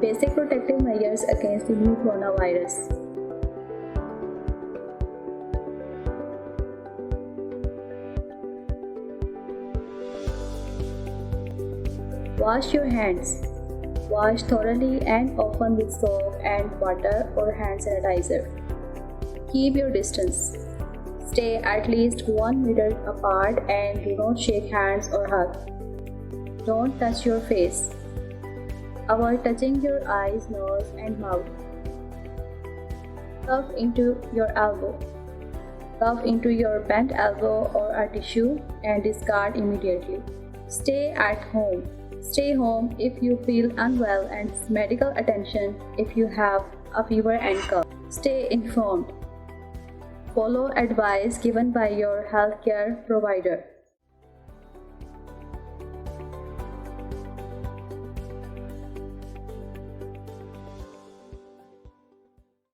Basic protective measures against the new coronavirus. Wash your hands. Wash thoroughly and often with soap and water or hand sanitizer. Keep your distance. Stay at least 1 meter apart and do not shake hands or hug. Don't touch your face. Avoid touching your eyes, nose, and mouth. Cough into your elbow. Cough into your bent elbow or a tissue and discard immediately. Stay at home. Stay home if you feel unwell and seek medical attention if you have a fever and cough. Stay informed. Follow advice given by your healthcare provider.